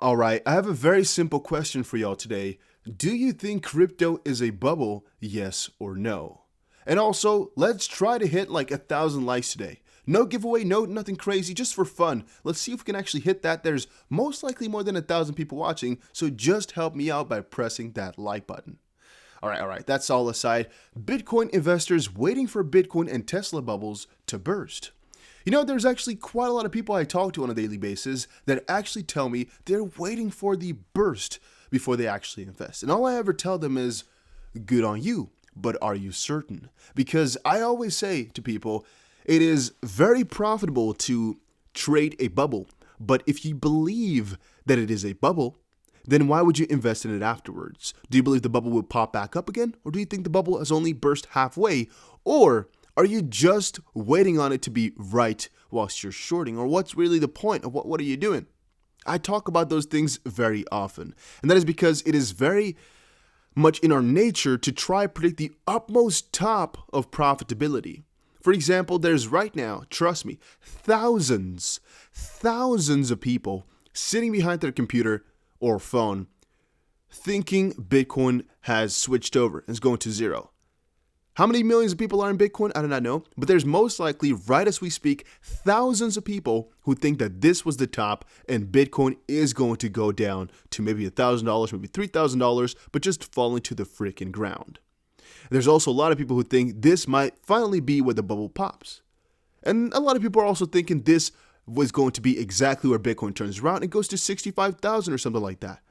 Alright, I have a very simple question for y'all today. Do you think crypto is a bubble, yes or no? And also, let's try to hit like 1,000 likes today. No giveaway, no nothing crazy, just for fun. Let's see if we can actually hit that. There's most likely more than 1,000 people watching, so just help me out by pressing that like button. Alright, that's all aside. Bitcoin investors waiting for Bitcoin and Tesla bubbles to burst. You know, there's actually quite a lot of people I talk to on a daily basis that actually tell me they're waiting for the burst before they actually invest. And all I ever tell them is, good on you, but are you certain? Because I always say to people, it is very profitable to trade a bubble, but if you believe that it is a bubble, then why would you invest in it afterwards? Do you believe the bubble will pop back up again? Or do you think the bubble has only burst halfway? Or are you just waiting on it to be right whilst you're shorting? Or what's really the point of what are you doing? I talk about those things very often. And that is because it is very much in our nature to try to predict the utmost top of profitability. For example, there's right now, trust me, thousands of people sitting behind their computer or phone thinking Bitcoin has switched over and is going to zero. How many millions of people are in Bitcoin? I do not know, but there's most likely, right as we speak, thousands of people who think that this was the top and Bitcoin is going to go down to maybe $1,000, maybe $3,000, but just falling to the freaking ground. There's also a lot of people who think this might finally be where the bubble pops. And a lot of people are also thinking this was going to be exactly where Bitcoin turns around and goes to 65,000 or something like that.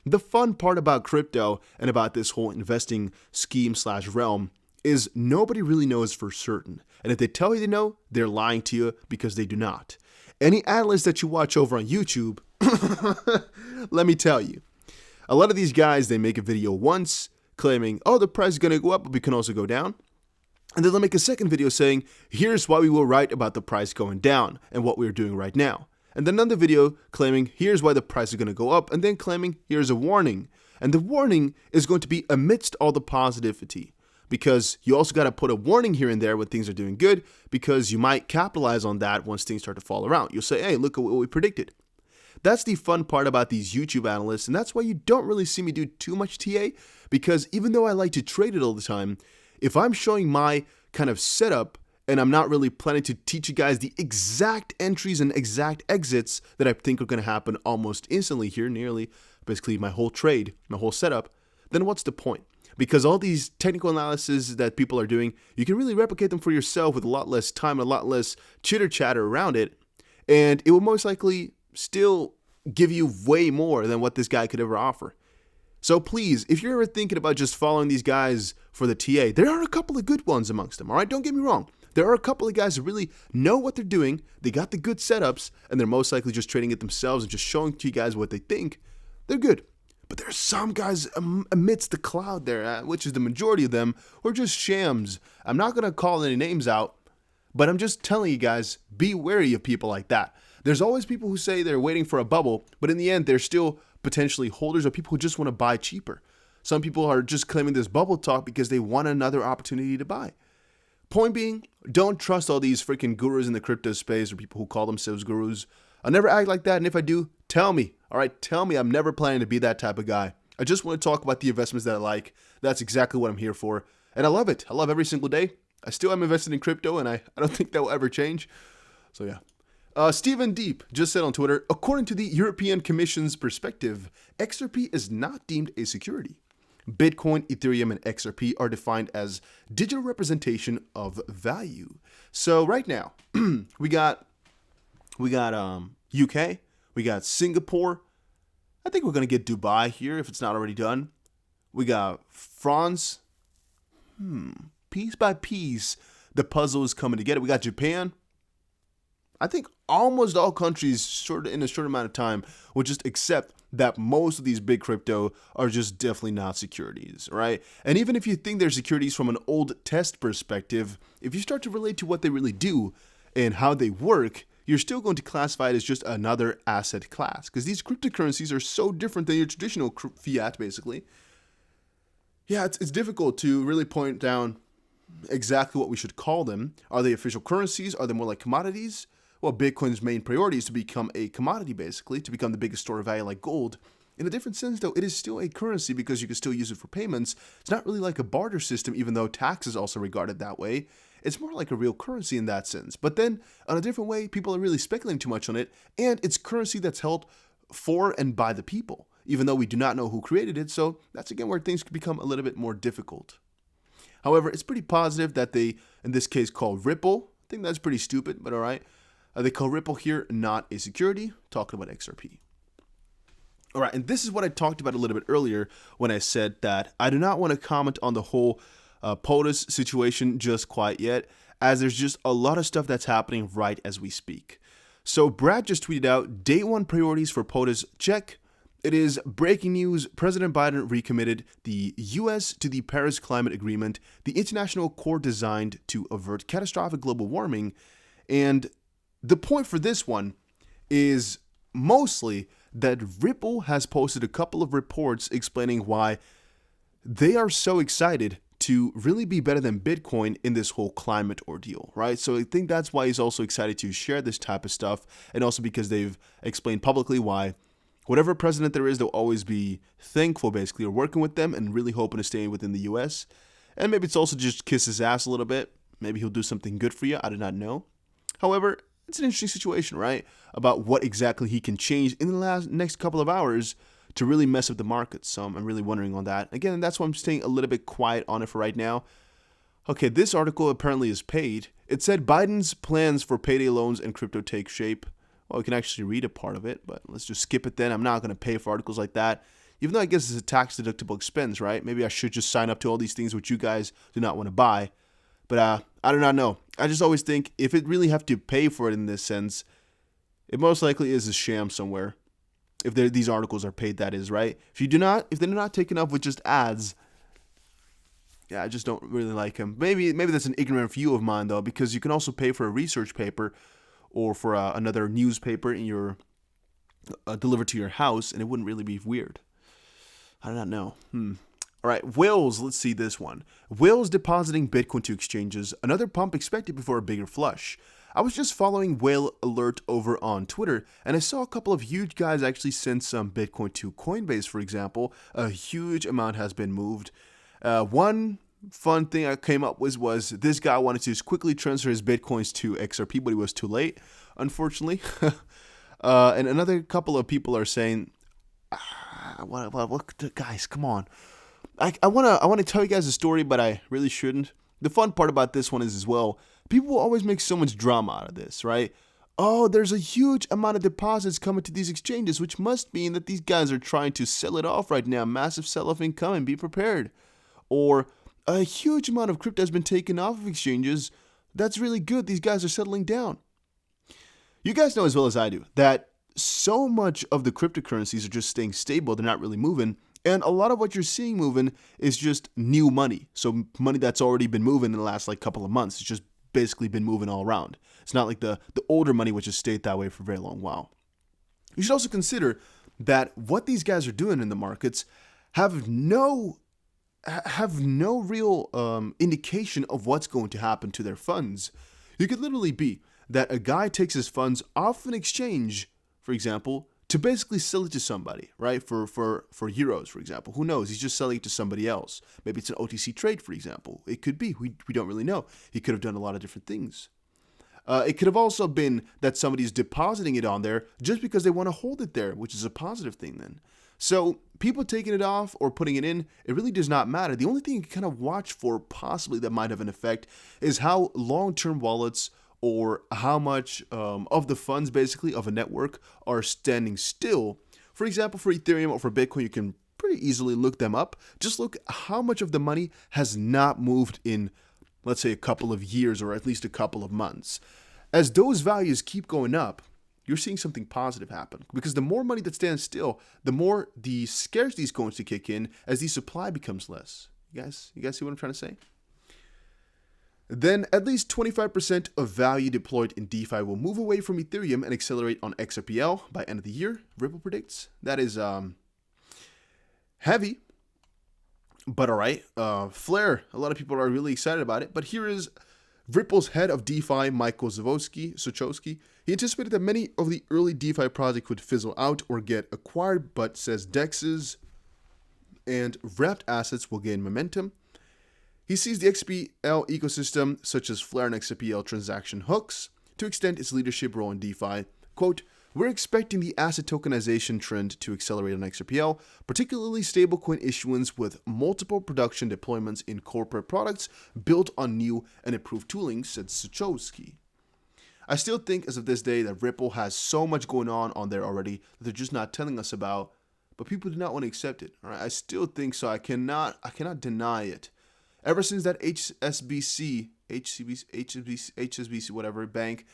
The fun part about crypto and about this whole investing scheme / realm is nobody really knows for certain. And if they tell you they know, they're lying to you because they do not. Any analysts that you watch over on YouTube, let me tell you, a lot of these guys, they make a video once claiming, oh, the price is going to go up, but we can also go down. And then they'll make a second video saying, here's why we were right about the price going down and what we're doing right now. And then another video claiming, here's why the price is going to go up, and then claiming, here's a warning. And the warning is going to be amidst all the positivity. Because you also got to put a warning here and there when things are doing good, because you might capitalize on that once things start to fall around. You'll say, hey, look at what we predicted. That's the fun part about these YouTube analysts, and that's why you don't really see me do too much TA, because even though I like to trade it all the time, if I'm showing my kind of setup and I'm not really planning to teach you guys the exact entries and exact exits that I think are going to happen almost instantly here, nearly basically my whole trade, my whole setup, then what's the point? Because all these technical analyses that people are doing, you can really replicate them for yourself with a lot less time and a lot less chitter chatter around it. And it will most likely still give you way more than what this guy could ever offer. So please, if you're ever thinking about just following these guys for the TA, there are a couple of good ones amongst them, all right? Don't get me wrong. There are a couple of guys who really know what they're doing. They got the good setups, and they're most likely just trading it themselves and just showing to you guys what they think. They're good. But there are some guys amidst the cloud there, which is the majority of them, who are just shams. I'm not going to call any names out, but I'm just telling you guys, be wary of people like that. There's always people who say they're waiting for a bubble, but in the end, they're still potentially holders or people who just want to buy cheaper. Some people are just claiming this bubble talk because they want another opportunity to buy. Point being, don't trust all these freaking gurus in the crypto space or people who call themselves gurus. I'll never act like that, and if I do, tell me. All right, tell me. I'm never planning to be that type of guy. I just want to talk about the investments that I like. That's exactly what I'm here for, and I love it. I love every single day. I still am invested in crypto, and I don't think that will ever change. So yeah. Stephen Deep just said on Twitter, according to the European Commission's perspective, XRP is not deemed a security. Bitcoin, Ethereum, and XRP are defined as digital representation of value. So right now, we got UK, we got Singapore. I think we're going to get Dubai here if it's not already done. We got France. Piece by piece, the puzzle is coming together. We got Japan. I think almost all countries in a short amount of time will just accept that most of these big crypto are just definitely not securities, right? And even if you think they're securities from an old test perspective, if you start to relate to what they really do and how they work, you're still going to classify it as just another asset class, because these cryptocurrencies are so different than your traditional fiat, basically. Yeah, it's difficult to really point down exactly what we should call them. Are they official currencies? Are they more like commodities? well, Bitcoin's main priority is to become a commodity, basically, to become the biggest store of value like gold. In a different sense, though, it is still a currency because you can still use it for payments. It's not really like a barter system, even though tax is also regarded that way. It's more like a real currency in that sense. But then, on a different way, people are really speculating too much on it, and it's currency that's held for and by the people, even though we do not know who created it. So that's again where things could become a little bit more difficult. However, it's pretty positive that they, in this case, call Ripple. I think that's pretty stupid, but all right. They call Ripple here not a security, talking about XRP. All right, and this is what I talked about a little bit earlier when I said that I do not want to comment on the whole POTUS situation just quite yet, as there's just a lot of stuff that's happening right as we speak. So Brad just tweeted out, day one priorities for POTUS, check. It is breaking news. President Biden recommitted the U.S. to the Paris Climate Agreement, the international accord designed to avert catastrophic global warming. And the point for this one is mostly that Ripple has posted a couple of reports explaining why they are so excited to really be better than Bitcoin in this whole climate ordeal, right? So I think that's why he's also excited to share this type of stuff, and also because they've explained publicly why whatever president there is, they'll always be thankful, basically, or working with them and really hoping to stay within the U.S. And maybe it's also just kiss his ass a little bit. Maybe he'll do something good for you. I do not know. However, it's an interesting situation, right? About what exactly he can change in the next couple of hours to really mess up the markets. So I'm really wondering on that. Again, that's why I'm staying a little bit quiet on it for right now. Okay, this article apparently is paid. It said Biden's plans for payday loans and crypto take shape. Well, we can actually read a part of it, but let's just skip it then. I'm not going to pay for articles like that, even though I guess it's a tax-deductible expense, right? Maybe I should just sign up to all these things which you guys do not want to buy. But I do not know. I just always think if it really have to pay for it in this sense, it most likely is a sham somewhere. If these articles are paid, that is, right? If they're not taken up with just ads, yeah, I just don't really like them. Maybe that's an ignorant view of mine, though, because you can also pay for a research paper or for another newspaper in your delivered to your house, and it wouldn't really be weird. I do not know. All right, whales, let's see this one. Whales depositing Bitcoin to exchanges, another pump expected before a bigger flush. I was just following Whale Alert over on Twitter, and I saw a couple of huge guys actually send some Bitcoin to Coinbase, for example. A huge amount has been moved. One fun thing I came up with was this guy wanted to just quickly transfer his Bitcoins to XRP, but he was too late, unfortunately. And another couple of people are saying, guys, come on. I want to tell you guys a story, but I really shouldn't. The fun part about this one is as well, people will always make so much drama out of this, right? Oh, there's a huge amount of deposits coming to these exchanges, which must mean that these guys are trying to sell it off right now. Massive sell-off incoming, be prepared. Or a huge amount of crypto has been taken off of exchanges. That's really good. These guys are settling down. You guys know as well as I do that so much of the cryptocurrencies are just staying stable. They're not really moving. And a lot of what you're seeing moving is just new money. So money that's already been moving in the last couple of months. It's just basically been moving all around. It's not like the older money which has stayed that way for a very long while. You should also consider that what these guys are doing in the markets have no real indication of what's going to happen to their funds. It could literally be that a guy takes his funds off an exchange, for example, to basically sell it to somebody, right? For euros, for example. Who knows? He's just selling it to somebody else. Maybe it's an OTC trade, for example. It could be. We don't really know. He could have done a lot of different things. It could have also been that somebody's depositing it on there just because they want to hold it there, which is a positive thing then. So people taking it off or putting it in, it really does not matter. The only thing you can kind of watch for possibly that might have an effect is how long-term wallets or how much of the funds basically of a network are standing still. For example, for Ethereum or for Bitcoin, you can pretty easily look them up. Just look how much of the money has not moved in, let's say, a couple of years or at least a couple of months. As those values keep going up, you're seeing something positive happen, because the more money that stands still, the more the scarcity is going to kick in as the supply becomes less. You guys see what I'm trying to say? Then at least 25% of value deployed in DeFi will move away from Ethereum and accelerate on XRPL by end of the year, Ripple predicts. That is heavy, but all right. Flare, a lot of people are really excited about it. But here is Ripple's head of DeFi, Michael Sochowski, he anticipated that many of the early DeFi projects would fizzle out or get acquired, but says DEXs and wrapped assets will gain momentum. He sees the XPL ecosystem, such as Flare and XPL transaction hooks, to extend its leadership role in DeFi. Quote, "We're expecting the asset tokenization trend to accelerate on XRPL, particularly stablecoin issuance with multiple production deployments in corporate products built on new and improved tooling," said Sochowski. I still think as of this day that Ripple has so much going on there already that they're just not telling us about, but people do not want to accept it. All right? I still think so. I cannot deny it. Ever since that HSBC, whatever bank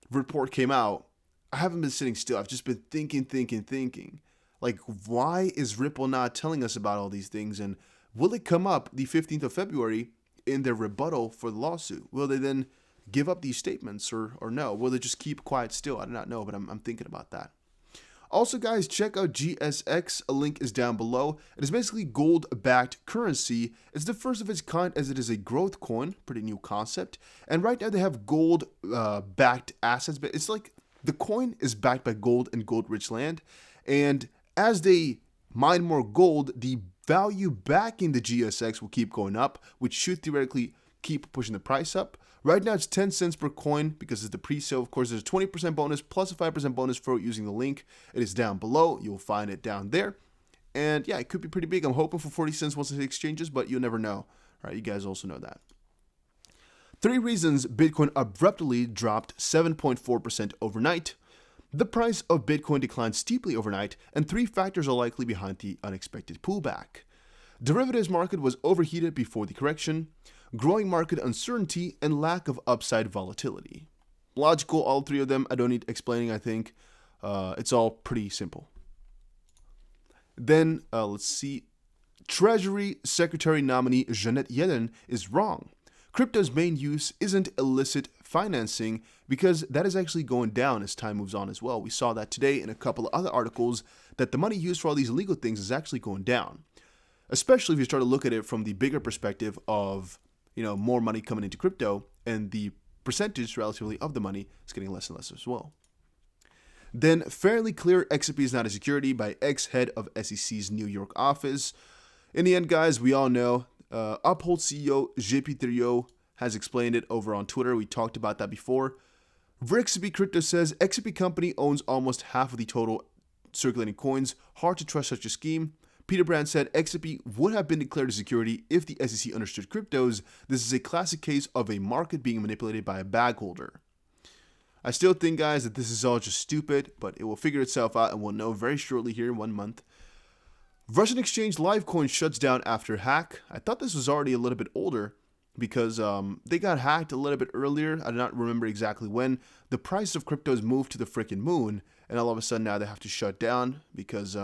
report came out, I haven't been sitting still. I've just been thinking. Like, why is Ripple not telling us about all these things? And will it come up the 15th of February in their rebuttal for the lawsuit? Will they then give up these statements or no? Will they just keep quiet still? I do not know, but I'm thinking about that. Also, guys, check out GSX. A link is down below. It is basically gold-backed currency. It's the first of its kind as it is a growth coin. Pretty new concept. And right now they have gold-backed assets. But it's like the coin is backed by gold and gold-rich land. And as they mine more gold, the value backing the GSX will keep going up, which should theoretically keep pushing the price up. Right now it's 10 cents per coin because it's the pre-sale. Of course, there's a 20% bonus plus a 5% bonus for using the link. It is down below. You'll find it down there. And yeah, it could be pretty big. I'm hoping for 40 cents once it exchanges, but you'll never know. All right, you guys also know that. 3 reasons Bitcoin abruptly dropped 7.4% overnight. The price of Bitcoin declined steeply overnight, and 3 factors are likely behind the unexpected pullback. Derivatives market was overheated before the correction, growing market uncertainty, and lack of upside volatility. Logical, all 3 of them. I don't need explaining, I think. It's all pretty simple. Then, let's see. Treasury Secretary nominee Janet Yellen is wrong. Crypto's main use isn't illicit financing because that is actually going down as time moves on as well. We saw that today in a couple of other articles that the money used for all these illegal things is actually going down. Especially if you start to look at it from the bigger perspective of, more money coming into crypto and the percentage relatively of the money is getting less and less as well. Then fairly clear XRP is not a security by ex-head of SEC's New York office. In the end, guys, we all know Uphold CEO JP Thériault has explained it over on Twitter. We talked about that before. XRP Crypto says XRP company owns almost half of the total circulating coins. Hard to trust such a scheme. Peter Brand said XRP would have been declared a security if the SEC understood cryptos. This is a classic case of a market being manipulated by a bag holder. I still think, guys, that this is all just stupid, but it will figure itself out and we'll know very shortly here in 1 month. Russian exchange Livecoin shuts down after hack. I thought this was already a little bit older because they got hacked a little bit earlier. I do not remember exactly when. The price of cryptos moved to the freaking moon, and all of a sudden now they have to shut down because,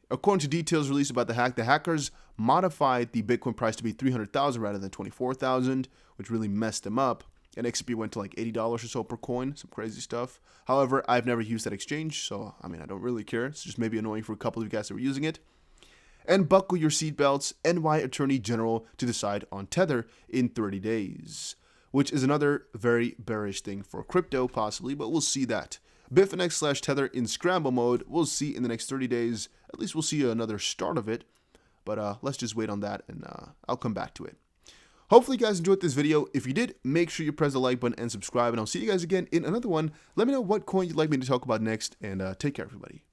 according to details released about the hack, the hackers modified the Bitcoin price to be $300,000 rather than $24,000, which really messed them up. And XRP went to like $80 or so per coin, some crazy stuff. However, I've never used that exchange, so I don't really care. It's just maybe annoying for a couple of you guys that were using it. And buckle your seatbelts, NY Attorney General to decide on Tether in 30 days, which is another very bearish thing for crypto, possibly, but we'll see that. Bitfinex/Tether in scramble mode, we'll see in the next 30 days. At least we'll see another start of it, but let's just wait on that, and I'll come back to it. Hopefully you guys enjoyed this video. If you did, make sure you press the like button and subscribe, and I'll see you guys again in another one. Let me know what coin you'd like me to talk about next, and take care, everybody.